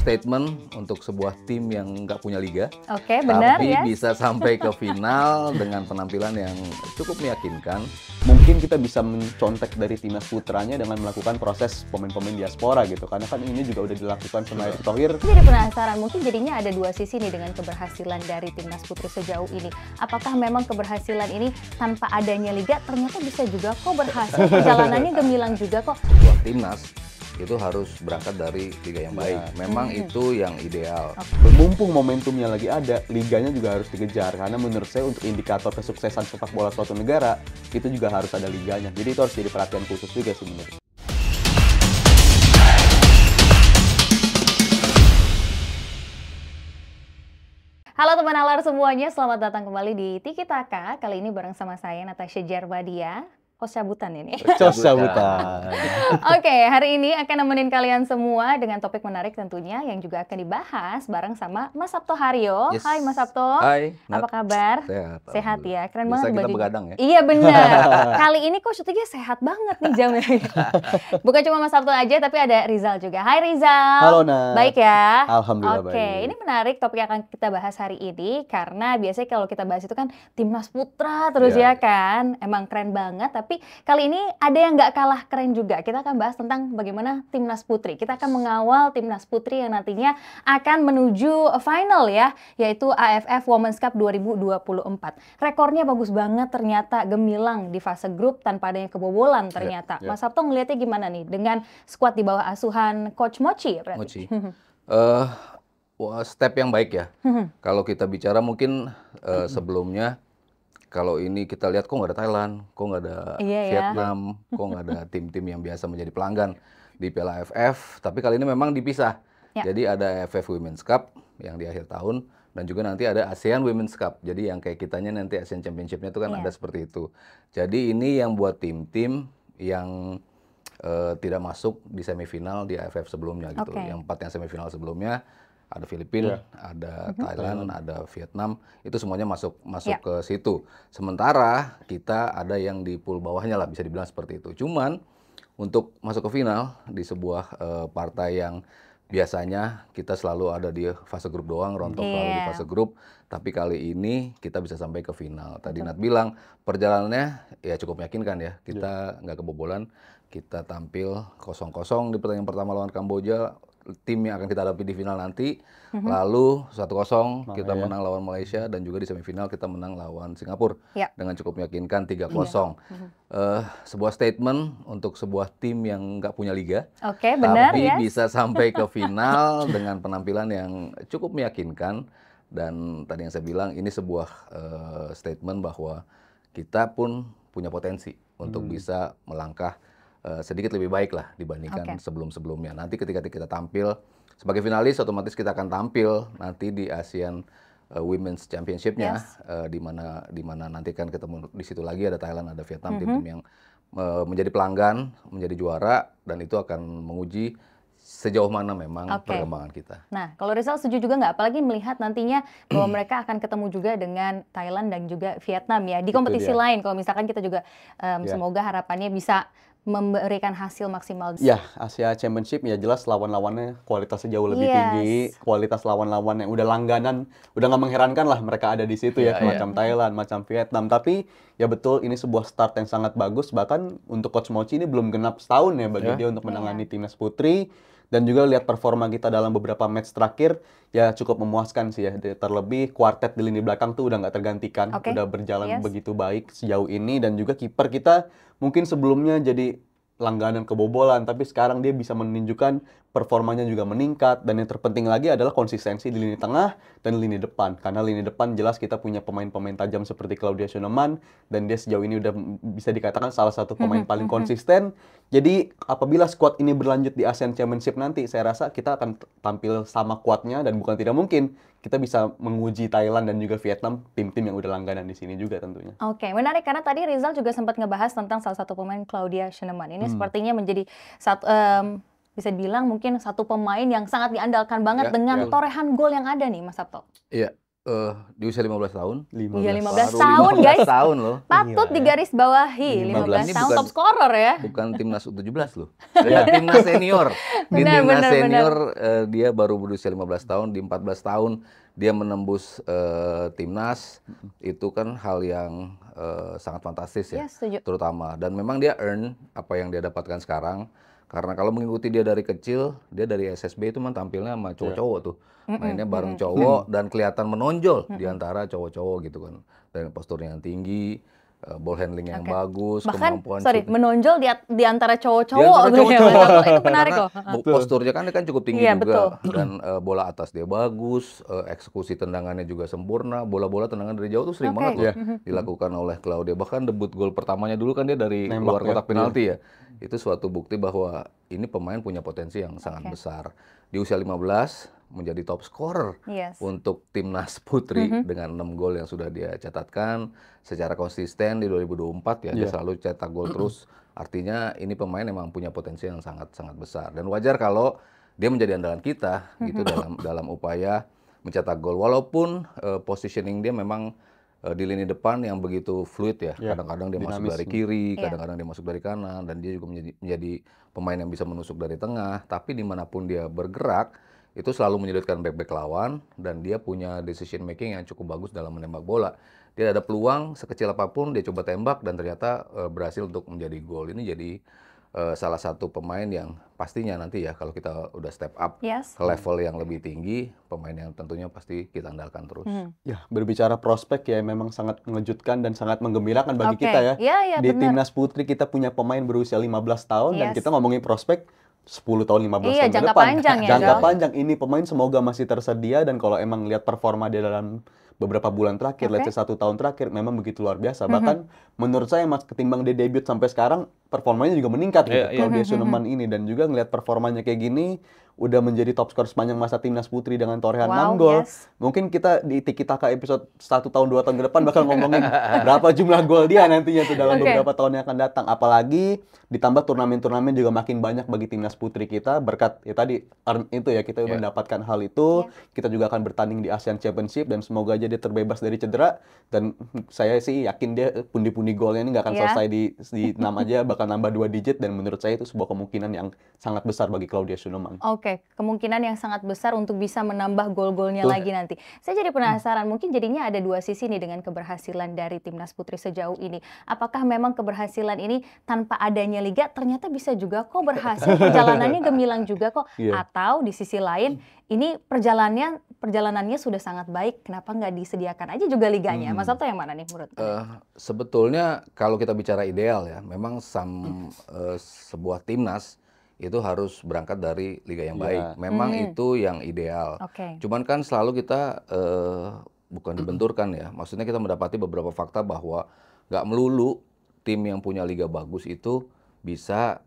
statement untuk sebuah tim yang nggak punya liga, Oke, benar tapi ya. bisa sampai ke final dengan penampilan yang cukup meyakinkan. Mungkin kita bisa mencontek dari timnas putranya dengan melakukan proses pemain-pemain diaspora gitu, karena kan ini juga udah dilakukan sama Erick Thohir. Jadi penasaran, mungkin jadinya ada dua sisi nih dengan keberhasilan dari timnas putri sejauh ini. Apakah memang keberhasilan ini tanpa adanya liga ternyata bisa juga kok berhasil, perjalanannya gemilang juga kok. Sebuah timnas itu harus berangkat dari liga yang baik. Memang itu yang ideal. Mumpung momentumnya lagi ada, liganya juga harus dikejar, karena menurut saya untuk indikator kesuksesan sepak bola suatu negara itu juga harus ada liganya. Jadi itu harus jadi perhatian khusus juga sih menurut. Halo teman Alar semuanya, selamat datang kembali di Tiki Taka. Kali ini bareng sama saya Natasha Jarbadia, host cabutan ini. Cos cabutan. Oke, hari ini akan nemenin kalian semua dengan topik menarik tentunya yang juga akan dibahas bareng sama Mas Sabto Haryo. Yes. Hai Mas Sabto. Hai, Apa Nat. kabar? Sehat. Sehat ya, keren Bisa banget kita bajunya. begadang ya? Iya benar. Kali ini kok syutingnya sehat banget nih jamnya. Bukan cuma Mas Sabto aja, tapi ada Rizal juga. Hai Rizal. Halo, Nat. Baik ya? Alhamdulillah Oke, baik. ini menarik topik yang akan kita bahas hari ini karena biasanya kalau kita bahas itu kan timnas putra terus Iya. ya kan. Emang keren banget, tapi kali ini ada yang nggak kalah keren juga. Kita akan bahas tentang bagaimana timnas putri. Kita akan mengawal timnas putri yang nantinya akan menuju final ya, yaitu AFF Women's Cup 2024. Rekornya bagus banget ternyata, gemilang di fase grup tanpa adanya kebobolan ternyata. Iya. Mas Sabto ngelihatnya gimana nih dengan skuad di bawah asuhan Coach Mochi ya berarti? Mochi. Wah, step yang baik ya. Kalau kita bicara mungkin sebelumnya, kalau ini kita lihat kok nggak ada Thailand, kok nggak ada Iya ya. Vietnam, kok nggak ada tim-tim yang biasa menjadi pelanggan di Piala AFF. Tapi kali ini memang dipisah. Ya. Jadi ada AFF Women's Cup yang di akhir tahun, dan juga nanti ada ASEAN Women's Cup. Jadi yang kayak kitanya nanti ASEAN Championship-nya itu kan Iya. ada seperti itu. Jadi ini yang buat tim-tim yang tidak masuk di semifinal di AFF sebelumnya gitu. Oke. Yang 4 yang semifinal sebelumnya ada Filipina, ada Thailand, ada Vietnam, itu semuanya masuk Ya. ke situ. Sementara kita ada yang di pool bawahnya lah, bisa dibilang seperti itu. Cuman untuk masuk ke final di sebuah partai yang biasanya kita selalu ada di fase grup doang, rontok selalu di Iya. fase grup, tapi kali ini kita bisa sampai ke final. Tadi Nat bilang perjalanannya ya cukup meyakinkan ya. Kita nggak kebobolan, kita tampil 0-0 di pertandingan pertama lawan Kamboja, tim yang akan kita hadapi di final nanti. Lalu 1-0 kita menang lawan Malaysia, dan juga di semifinal kita menang lawan Singapura Ya. dengan cukup meyakinkan 3-0. Sebuah statement untuk sebuah tim yang nggak punya liga, Oke, benar tapi ya. bisa sampai ke final dengan penampilan yang cukup meyakinkan. Dan tadi yang saya bilang, ini sebuah statement bahwa kita pun punya potensi untuk bisa melangkah sedikit lebih baik lah dibandingkan sebelum-sebelumnya. Nanti ketika kita tampil sebagai finalis, otomatis kita akan tampil nanti di ASEAN Women's Championship-nya, di mana nanti kan ketemu di situ lagi ada Thailand, ada Vietnam, tim-tim yang menjadi pelanggan, menjadi juara, dan itu akan menguji sejauh mana memang perkembangan kita. Nah, kalau Rizal setuju juga nggak? Apalagi melihat nantinya bahwa mereka akan ketemu juga dengan Thailand dan juga Vietnam ya. Di kompetisi lain, kalau misalkan kita juga semoga harapannya bisa memberikan hasil maksimal. Ya, Asia Championship ya jelas lawan-lawannya kualitasnya jauh lebih tinggi. Kualitas lawan-lawan yang udah langganan, udah nggak mengherankan lah mereka ada di situ ya, macam Thailand, macam Vietnam. Tapi ya betul, ini sebuah start yang sangat bagus. Bahkan untuk Coach Mochi ini belum genap setahun ya bagi dia untuk menangani timnas putri. Dan juga lihat performa kita dalam beberapa match terakhir, ya cukup memuaskan sih ya. Terlebih kuartet di lini belakang tuh udah nggak tergantikan, udah berjalan begitu baik sejauh ini. Dan juga kiper kita mungkin sebelumnya jadi langganan kebobolan, tapi sekarang dia bisa menunjukkan performanya juga meningkat. Dan yang terpenting lagi adalah konsistensi di lini tengah dan lini depan. Karena lini depan jelas kita punya pemain-pemain tajam seperti Claudia Schoenemann, dan dia sejauh ini udah bisa dikatakan salah satu pemain paling konsisten. Jadi apabila skuad ini berlanjut di ASEAN Championship nanti, saya rasa kita akan tampil sama kuatnya, dan bukan tidak mungkin kita bisa menguji Thailand dan juga Vietnam, tim-tim yang udah langganan di sini juga tentunya. Oke, menarik karena tadi Rizal juga sempat ngebahas tentang salah satu pemain, Claudia Schoenemann. Ini sepertinya menjadi satu bisa dibilang mungkin satu pemain yang sangat diandalkan banget dengan torehan gol yang ada nih, Mas Sabto. Iya, Di usia 15 tahun. Iya, 15 Baru tahun 15 guys. tahun loh. Patut Gila ya. digarisbawahi, 15 Ini tahun bukan- top scorer ya. Bukan timnas U17 loh. Dengan timnas senior. Di Benar, timnas benar, senior dia baru berusia 15 tahun, di 14 tahun dia menembus timnas. Itu kan hal yang sangat fantastis ya. Iya, setuju. Terutama, dan memang dia earn apa yang dia dapatkan sekarang. Karena kalau mengikuti dia dari kecil, dia dari SSB itu mah tampilnya sama cowok-cowok tuh. Mainnya bareng cowok dan kelihatan menonjol di antara cowok-cowok gitu kan. Dan posturnya yang tinggi, ball handling yang Oke. bagus, Bahkan, kemampuan sorry, shoot. menonjol di antara Di cowok-cowok antara gitu ya, cowok-cowok. Mas Alto. Itu menarik Karena loh. posturnya kan dia kan cukup tinggi Iya, juga, betul. dan bola atas dia bagus, eksekusi tendangannya juga sempurna, bola-bola tendangan dari jauh tuh sering Oke. banget loh Iya. dilakukan oleh Claudia. Bahkan debut gol pertamanya dulu kan dia dari Nembak luar ya, kotak penalti ya. Itu suatu bukti bahwa ini pemain punya potensi yang sangat Oke. besar. Di usia 15 menjadi top scorer Yes. untuk timnas putri dengan 6 gol yang sudah dia catatkan secara konsisten di 2024 ya. Dia Iya. selalu cetak gol terus. Artinya ini pemain memang punya potensi yang sangat-sangat besar, dan wajar kalau dia menjadi andalan kita gitu dalam upaya mencetak gol, walaupun positioning dia memang di lini depan yang begitu fluid ya. Iya, Kadang-kadang dia masuk dinamis. dari kiri, Iya. kadang-kadang dia masuk dari kanan, dan dia juga menjadi pemain yang bisa menusuk dari tengah. Tapi dimanapun dia bergerak, itu selalu menyudutkan bek-bek lawan, dan dia punya decision making yang cukup bagus dalam menembak bola. Dia ada peluang sekecil apapun, dia coba tembak, dan ternyata berhasil untuk menjadi gol. Ini jadi salah satu pemain yang pastinya nanti ya, kalau kita udah step up Yes. ke level yang lebih tinggi, pemain yang tentunya pasti kita andalkan terus. Ya, berbicara prospek ya memang sangat mengejutkan dan sangat menggembirakan bagi Oke. kita ya. Iya, iya, Di benar. timnas putri kita punya pemain berusia 15 tahun dan Yes. kita ngomongin prospek 10 tahun, 15 Iya, tahun ke jangka depan. panjang ya, Jangka Gal. panjang ini pemain semoga masih tersedia, dan kalau emang lihat performa dia dalam beberapa bulan terakhir, Oke. let's say 1 tahun terakhir, memang begitu luar biasa. Bahkan menurut saya Mas, ketimbang dia debut sampai sekarang, performanya juga meningkat gitu. Iya, iya. Claudia Suneman ini, dan juga ngelihat performanya kayak gini, udah menjadi top skor sepanjang masa timnas putri dengan torehan Wow, 6 gol. yes. Mungkin kita di Tiki Taka episode 1 tahun 2 tahun ke depan bakal ngomongin berapa jumlah gol dia nantinya tuh dalam Oke. beberapa tahun yang akan datang. Apalagi ditambah turnamen-turnamen juga makin banyak bagi timnas putri kita berkat ya tadi itu ya, kita Yeah. mendapatkan hal itu. Kita juga akan bertanding di ASEAN Championship, dan semoga aja dia terbebas dari cedera, dan saya sih yakin dia pundi-pundi golnya ini nggak akan Yeah. selesai di 6 aja, bakal nambah 2 digit, dan menurut saya itu sebuah kemungkinan yang sangat besar bagi Claudia Suneman. Oke, kemungkinan yang sangat besar untuk bisa menambah gol-golnya Betul. lagi nanti. Saya jadi penasaran, mungkin jadinya ada dua sisi nih dengan keberhasilan dari timnas putri sejauh ini. Apakah memang keberhasilan ini tanpa adanya liga ternyata bisa juga kok berhasil, perjalanannya gemilang juga kok? Iya. Atau di sisi lain, ini perjalanannya sudah sangat baik, kenapa nggak disediakan aja juga liganya? Mas Sabto yang mana nih menurut Anda? Sebetulnya kalau kita bicara ideal ya, memang sebuah timnas itu harus berangkat dari liga yang baik. Memang itu yang ideal. Oke. Cuman kan selalu kita bukan dibenturkan ya. Maksudnya kita mendapati beberapa fakta bahwa nggak melulu tim yang punya liga bagus itu bisa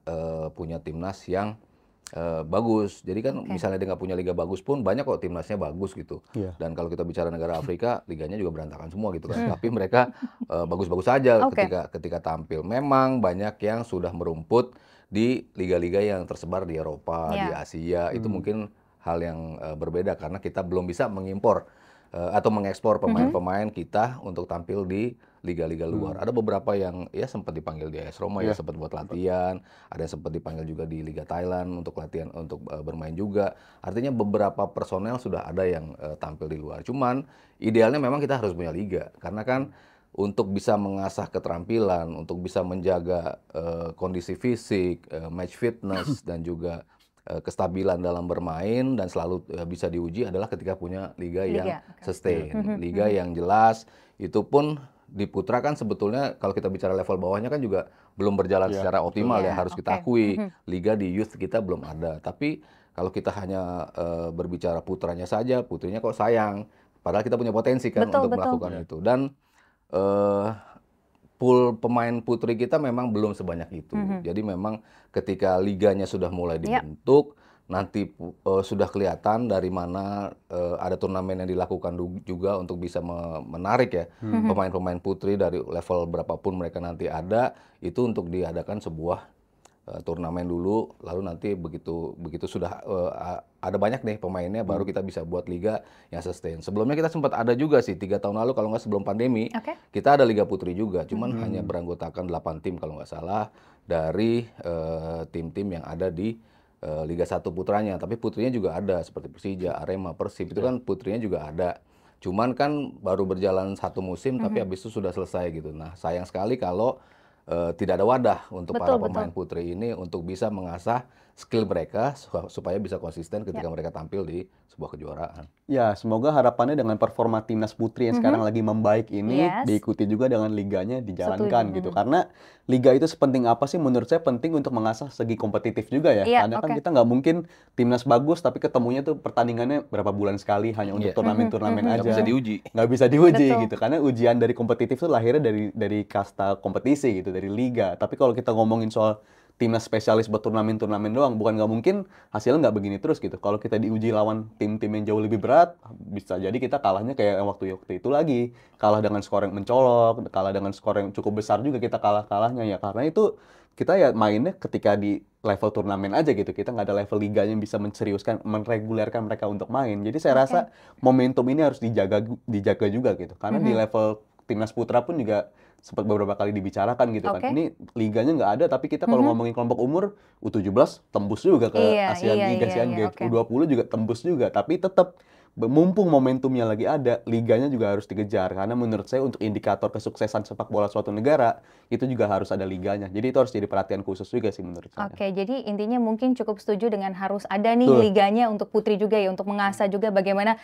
punya timnas yang bagus. Jadi kan misalnya dia nggak punya liga bagus pun banyak kok timnasnya bagus gitu. Iya. Dan kalau kita bicara negara Afrika, liganya juga berantakan semua gitu kan. Tapi mereka bagus-bagus saja Oke. ketika tampil. Memang banyak yang sudah merumput di liga-liga yang tersebar di Eropa, di Asia. Itu mungkin hal yang berbeda karena kita belum bisa mengimpor atau mengekspor pemain-pemain kita untuk tampil di liga-liga luar. Ada beberapa yang ya sempat dipanggil di AS Roma ya, sempat buat latihan, ada yang sempat dipanggil juga di Liga Thailand untuk latihan untuk bermain juga. Artinya beberapa personel sudah ada yang tampil di luar. Cuman idealnya memang kita harus punya liga, karena kan untuk bisa mengasah keterampilan, untuk bisa menjaga kondisi fisik, match fitness dan juga kestabilan dalam bermain dan selalu bisa diuji adalah ketika punya liga yang sustain, liga yang jelas. Itu pun di putra kan sebetulnya kalau kita bicara level bawahnya kan juga belum berjalan secara optimal ya, harus kita akui. Liga di youth kita belum ada. Tapi kalau kita hanya berbicara putranya saja, putrinya kok sayang. Padahal kita punya potensi kan untuk melakukan itu. Dan pool pemain putri kita memang belum sebanyak itu. Jadi memang ketika liganya sudah mulai dibentuk, nanti sudah kelihatan dari mana ada turnamen yang dilakukan juga untuk bisa menarik ya pemain-pemain putri dari level berapapun mereka nanti ada, itu untuk diadakan sebuah turnamen dulu, lalu nanti begitu sudah ada banyak nih pemainnya, baru kita bisa buat liga yang sustain. Sebelumnya kita sempat ada juga sih 3 tahun lalu kalau nggak sebelum pandemi, kita ada Liga Putri juga, cuman hanya beranggotakan 8 tim kalau nggak salah dari tim-tim yang ada di Liga 1 putranya. Tapi putrinya juga ada seperti Persija, Arema, Persib, itu kan putrinya juga ada. Cuman kan baru berjalan 1 musim, tapi habis itu sudah selesai gitu. Nah, sayang sekali kalau tidak ada wadah untuk para pemain putri ini untuk bisa mengasah skill mereka supaya bisa konsisten ketika mereka tampil di sebuah kejuaraan. Ya, semoga harapannya dengan performa timnas putri yang sekarang lagi membaik ini diikuti juga dengan liganya dijalankan gitu. Karena liga itu sepenting apa sih? Menurut saya penting untuk mengasah segi kompetitif juga ya. Karena kan kita nggak mungkin timnas bagus tapi ketemunya tuh pertandingannya berapa bulan sekali hanya untuk turnamen-turnamen aja. Nggak bisa diuji. Nggak bisa diuji gitu. Karena ujian dari kompetitif itu lahirnya dari kasta kompetisi gitu, dari liga. Tapi kalau kita ngomongin soal timnas spesialis buat turnamen-turnamen doang, bukan nggak mungkin hasilnya nggak begini terus gitu. Kalau kita diuji lawan tim-tim yang jauh lebih berat, bisa jadi kita kalahnya kayak waktu itu lagi. Kalah dengan skor yang mencolok, kalah dengan skor yang cukup besar juga kita kalahnya ya. Karena itu kita ya mainnya ketika di level turnamen aja gitu. Kita nggak ada level liganya yang bisa menseriuskan, meregulerkan mereka untuk main. Jadi saya rasa momentum ini harus dijaga juga gitu. Karena di level timnas putra pun juga sempat beberapa kali dibicarakan gitu kan. Ini liganya nggak ada, tapi kita kalau ngomongin kelompok umur, U17 tembus juga ke ASEAN Games, U20 juga tembus juga. Tapi tetap mumpung momentumnya lagi ada, liganya juga harus dikejar. Karena menurut saya untuk indikator kesuksesan sepak bola suatu negara, itu juga harus ada liganya. Jadi itu harus jadi perhatian khusus juga sih menurut saya. Oke, jadi intinya mungkin cukup setuju dengan harus ada nih liganya untuk putri juga ya, untuk mengasah juga bagaimana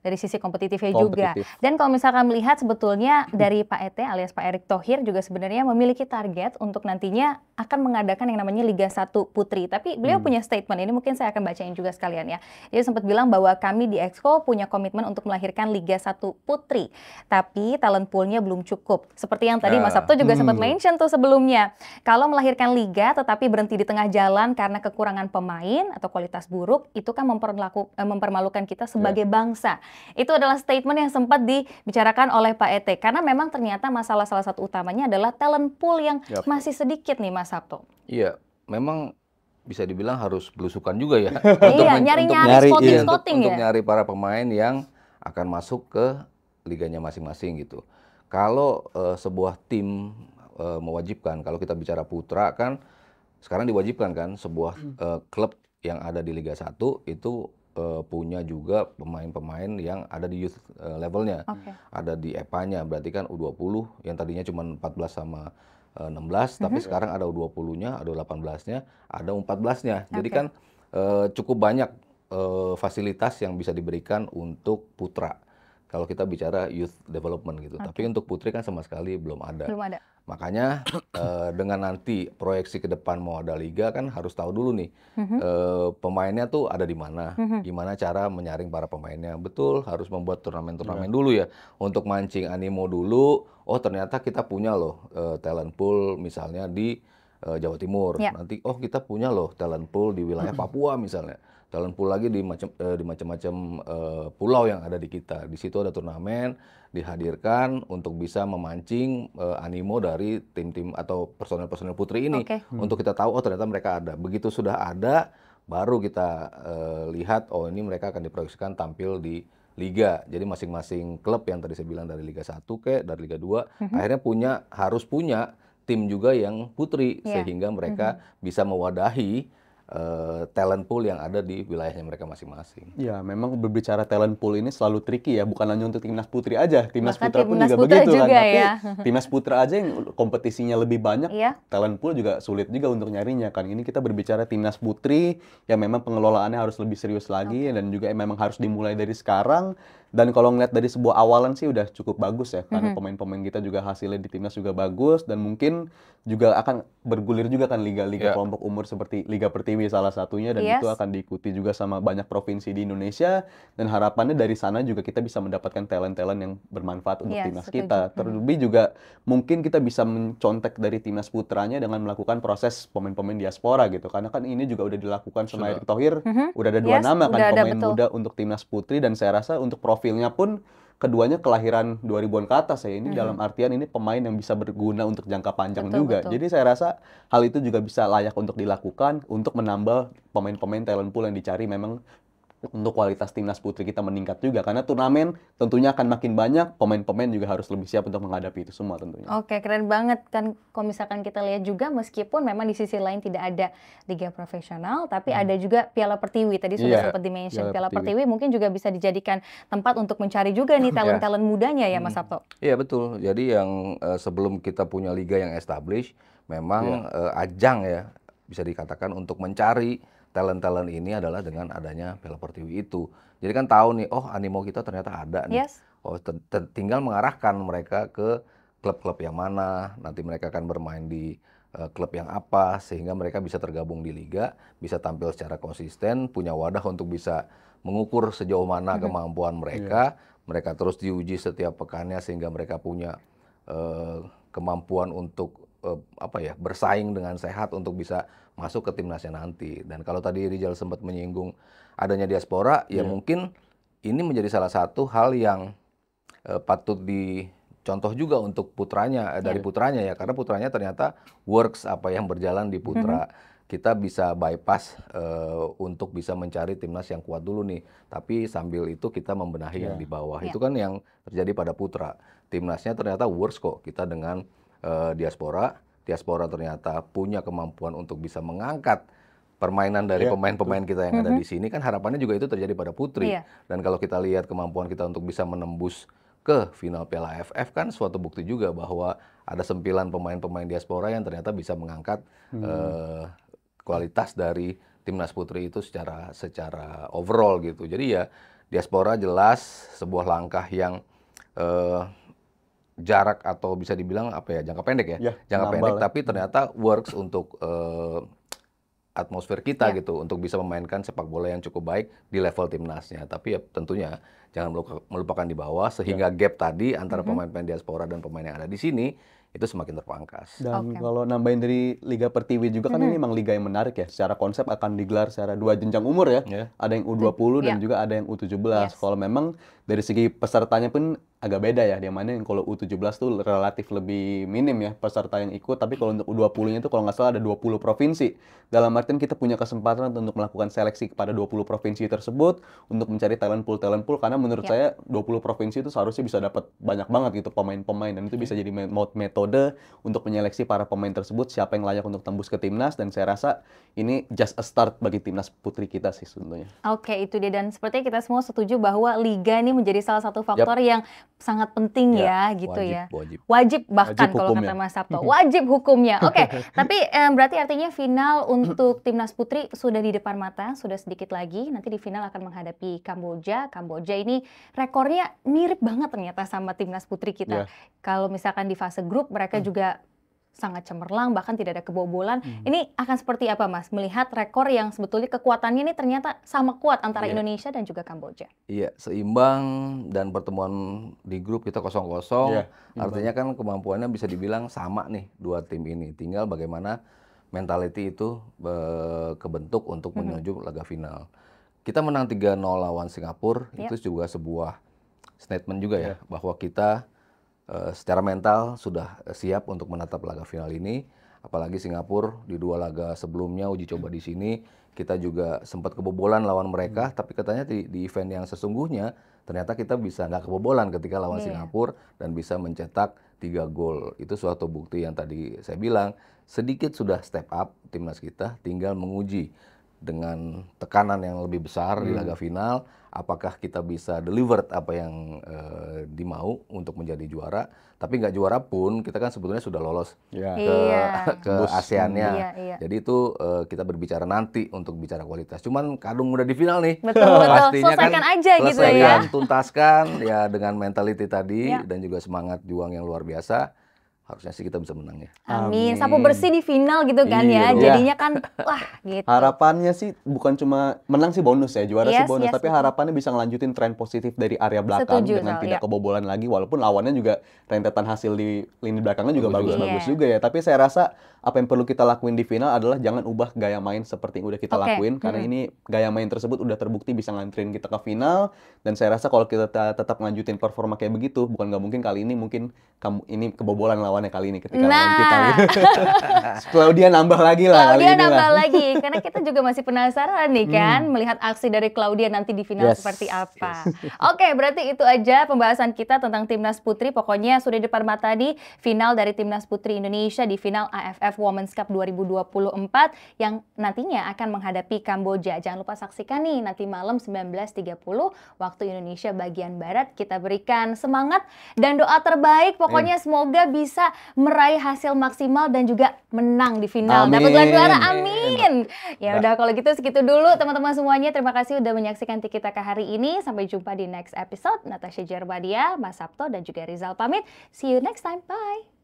dari sisi kompetitifnya juga. Dan kalau misalkan melihat sebetulnya dari Pak Ete alias Pak Erick Thohir juga sebenarnya memiliki target untuk nantinya akan mengadakan yang namanya Liga 1 Putri. Tapi beliau punya statement, ini mungkin saya akan bacain juga sekalian ya. Dia sempat bilang bahwa kami di Exco punya komitmen untuk melahirkan Liga 1 Putri. Tapi talent pool-nya belum cukup. Seperti yang tadi Mas Sabto juga sempat mention tuh sebelumnya. Kalau melahirkan liga tetapi berhenti di tengah jalan karena kekurangan pemain atau kualitas buruk, itu kan mempermalukan kita sebagai bangsa. Itu adalah statement yang sempat dibicarakan oleh Pak Ete. Karena memang ternyata masalah salah satu utamanya adalah talent pool yang masih sedikit nih Mas Sabto. Iya, memang bisa dibilang harus belusukan juga ya. Nyari spotting untuk nyari para pemain yang akan masuk ke liganya masing-masing gitu. Kalau sebuah tim mewajibkan, kalau kita bicara putra kan sekarang diwajibkan kan sebuah klub yang ada di Liga 1 itu punya juga pemain-pemain yang ada di youth levelnya. Ada di EPA-nya, berarti kan U20 yang tadinya cuma 14 sama 16, tapi sekarang ada U20-nya, ada U18-nya, ada U14-nya. Jadi kan cukup banyak fasilitas yang bisa diberikan untuk putra. Kalau kita bicara youth development gitu. Tapi untuk putri kan sama sekali belum ada. Makanya dengan nanti proyeksi ke depan mau ada liga kan harus tahu dulu nih pemainnya tuh ada di mana, gimana cara menyaring para pemainnya. Betul, harus membuat turnamen-turnamen dulu ya untuk mancing animo dulu. Oh ternyata kita punya loh talent pool misalnya di Jawa Timur. Nanti oh kita punya loh talent pool di wilayah Papua misalnya. Talent pool lagi di macam-macam pulau yang ada di kita. Di situ ada turnamen dihadirkan untuk bisa memancing animo dari tim-tim atau personel-personel putri ini untuk kita tahu oh ternyata mereka ada. Begitu sudah ada baru kita lihat oh ini mereka akan diproyeksikan tampil di liga. Jadi masing-masing klub yang tadi saya bilang dari Liga 1 dari Liga 2 akhirnya harus punya tim juga yang putri sehingga mereka bisa mewadahi talent pool yang ada di wilayahnya mereka masing-masing. Ya, memang berbicara talent pool ini selalu tricky ya, bukan hanya untuk timnas putri aja. Timnas putra pun juga begitu kan. Tapi timnas putra aja yang kompetisinya lebih banyak, talent pool juga sulit juga untuk nyarinya kan. Ini kita berbicara timnas putri yang memang pengelolaannya harus lebih serius lagi dan juga memang harus dimulai dari sekarang. Dan kalau ngeliat dari sebuah awalan sih udah cukup bagus ya, karena pemain-pemain kita juga hasilnya di timnas juga bagus dan mungkin juga akan bergulir juga kan liga-liga kelompok umur seperti Liga Pertiwi salah satunya dan itu akan diikuti juga sama banyak provinsi di Indonesia dan harapannya dari sana juga kita bisa mendapatkan talent-talent yang bermanfaat untuk timnas kita. Terlebih juga mungkin kita bisa mencontek dari timnas putranya dengan melakukan proses pemain-pemain diaspora gitu, karena kan ini juga udah dilakukan sama Erick Thohir, udah ada 2 nama kan pemain muda untuk timnas putri dan saya rasa untuk profilnya pun keduanya kelahiran 2000-an ke atas ya. Ini dalam artian ini pemain yang bisa berguna untuk jangka panjang juga. Betul. Jadi saya rasa hal itu juga bisa layak untuk dilakukan untuk menambah pemain-pemain talent pool yang dicari memang untuk kualitas timnas putri kita meningkat juga. Karena turnamen tentunya akan makin banyak, pemain-pemain juga harus lebih siap untuk menghadapi itu semua tentunya. Oke, keren banget kan kalau misalkan kita lihat juga meskipun memang di sisi lain tidak ada liga profesional, tapi ada juga Piala Pertiwi. Tadi sudah sempat di-mention. Piala Pertiwi mungkin juga bisa dijadikan tempat untuk mencari juga nih talent-talent mudanya ya Mas Sabto. Iya betul. Jadi yang sebelum kita punya liga yang established, memang ajang ya bisa dikatakan untuk mencari talent-talent ini adalah dengan adanya Piala Pertiwi itu. Jadi kan tahu nih, oh animo kita ternyata ada nih. Oh tinggal mengarahkan mereka ke klub-klub yang mana, nanti mereka akan bermain di klub yang apa, sehingga mereka bisa tergabung di liga, bisa tampil secara konsisten, punya wadah untuk bisa mengukur sejauh mana kemampuan mereka. Mereka terus diuji setiap pekannya sehingga mereka punya kemampuan untuk bersaing dengan sehat untuk bisa masuk ke timnasnya nanti. Dan kalau tadi Rizal sempat menyinggung adanya diaspora, ya mungkin ini menjadi salah satu hal yang patut dicontoh juga untuk putranya, dari putranya ya, karena putranya ternyata works apa yang berjalan di putra. Kita bisa bypass untuk bisa mencari timnas yang kuat dulu nih, tapi sambil itu kita membenahi yang di bawah. Itu kan yang terjadi pada putra. Timnasnya ternyata works kok, kita dengan diaspora ternyata punya kemampuan untuk bisa mengangkat permainan dari pemain-pemain kita yang ada di sini, kan harapannya juga itu terjadi pada putri. Dan kalau kita lihat kemampuan kita untuk bisa menembus ke final Piala AFF kan suatu bukti juga bahwa ada sempilan pemain-pemain diaspora yang ternyata bisa mengangkat kualitas dari timnas putri itu secara overall gitu. Jadi ya diaspora jelas sebuah langkah yang jarak atau bisa dibilang jangka pendek ya, jangka pendek tapi ternyata works untuk atmosfer kita gitu, untuk bisa memainkan sepak bola yang cukup baik di level timnasnya. Tapi ya tentunya jangan melupakan di bawah, sehingga gap tadi antara pemain-pemain diaspora dan pemain yang ada di sini itu semakin terpangkas. Dan kalau nambahin dari Liga Pertiwi juga kan ini memang liga yang menarik ya. Secara konsep akan digelar secara 2 jenjang umur ya. Ada yang U20 dan juga ada yang U17. Kalau memang dari segi pesertanya pun agak beda ya. Di mana yang kalau U17 tuh relatif lebih minim ya peserta yang ikut. Tapi kalau untuk U20-nya itu kalau nggak salah ada 20 provinsi. Dalam artian kita punya kesempatan untuk melakukan seleksi kepada 20 provinsi tersebut untuk mencari talent pool. Karena menurut saya 20 provinsi itu seharusnya bisa dapat banyak banget gitu pemain-pemain. Dan itu bisa jadi metode untuk menyeleksi para pemain tersebut siapa yang layak untuk tembus ke timnas, dan saya rasa ini just a start bagi timnas putri kita sih sebetulnya. Oke, itu dia, dan sepertinya kita semua setuju bahwa liga ini menjadi salah satu faktor yang sangat penting ya gitu wajib bahkan kalau kata Mas Sabto wajib hukumnya. Oke, tapi berarti artinya final untuk timnas putri sudah di depan mata, sudah sedikit lagi nanti di final akan menghadapi Kamboja. Kamboja ini rekornya mirip banget ternyata sama timnas putri kita. Kalau misalkan di fase grup mereka juga sangat cemerlang, bahkan tidak ada kebobolan. Ini akan seperti apa Mas, melihat rekor yang sebetulnya kekuatannya ini ternyata sama kuat antara Indonesia dan juga Kamboja? Iya, seimbang, dan pertemuan di grup kita 0-0. Artinya kan kemampuannya bisa dibilang sama nih dua tim ini. Tinggal bagaimana mentality itu kebentuk untuk menuju laga final. Kita menang 3-0 lawan Singapura, itu juga sebuah statement juga ya, bahwa kita secara mental sudah siap untuk menatap laga final ini. Apalagi Singapura di 2 laga sebelumnya uji coba di sini, kita juga sempat kebobolan lawan mereka, tapi katanya di event yang sesungguhnya ternyata kita bisa nggak kebobolan ketika lawan Singapura dan bisa mencetak 3 gol. Itu suatu bukti yang tadi saya bilang, sedikit sudah step up timnas kita, tinggal menguji dengan tekanan yang lebih besar di laga final, apakah kita bisa delivered apa yang dimau untuk menjadi juara. Tapi nggak juara pun kita kan sebetulnya sudah lolos ke ASEAN-nya. Jadi itu kita berbicara nanti untuk bicara kualitas. Cuman kadung udah di final nih. Pastinya selesaikan kan aja gitu ya. Tuntaskan ya dengan mentality tadi dan juga semangat juang yang luar biasa. harusnya sih kita bisa menang ya. Amin. Amin. Sapu bersih di final gitu kan Iya ya. dong. Jadinya kan wah gitu. Harapannya sih bukan cuma menang sih bonus ya, juara sih Yes, bonus, yes, tapi betul. harapannya bisa ngelanjutin tren positif dari area belakang Setuju, dengan Sal, tidak ya. kebobolan lagi, walaupun lawannya juga rentetan hasil di lini belakangnya juga Bagus juga. bagus-bagus Iya. juga ya. Tapi saya rasa apa yang perlu kita lakuin di final adalah jangan ubah gaya main seperti yang udah kita Oke. lakuin, karena ini gaya main tersebut udah terbukti bisa nganterin kita ke final. Dan saya rasa kalau kita tetap ngelanjutin performa kayak begitu, bukan nggak mungkin kali ini mungkin ini kebobolan lawannya kali ini ketika lawan kita. Nah, Claudia nambah lagi lah kali Claudia ini nambah lah. lagi karena kita juga masih penasaran nih kan melihat aksi dari Claudia nanti di final Yes. seperti apa. Oke, berarti itu aja pembahasan kita tentang Timnas Putri. Pokoknya sudah di depan mata nih final dari Timnas Putri Indonesia di final AFF Women's Cup 2024 yang nantinya akan menghadapi Kamboja. Jangan lupa saksikan nih nanti malam 19.30 waktu Indonesia bagian barat. Kita berikan semangat dan doa terbaik. Pokoknya semoga bisa meraih hasil maksimal dan juga menang di final. Dapat gelar juara, amin. Ya udah kalau gitu segitu dulu teman-teman semuanya. Terima kasih udah menyaksikan Tiki Taka hari ini. Sampai jumpa di next episode. Natasha Jarbadia, Mas Sabto dan juga Rizal pamit. See you next time. Bye.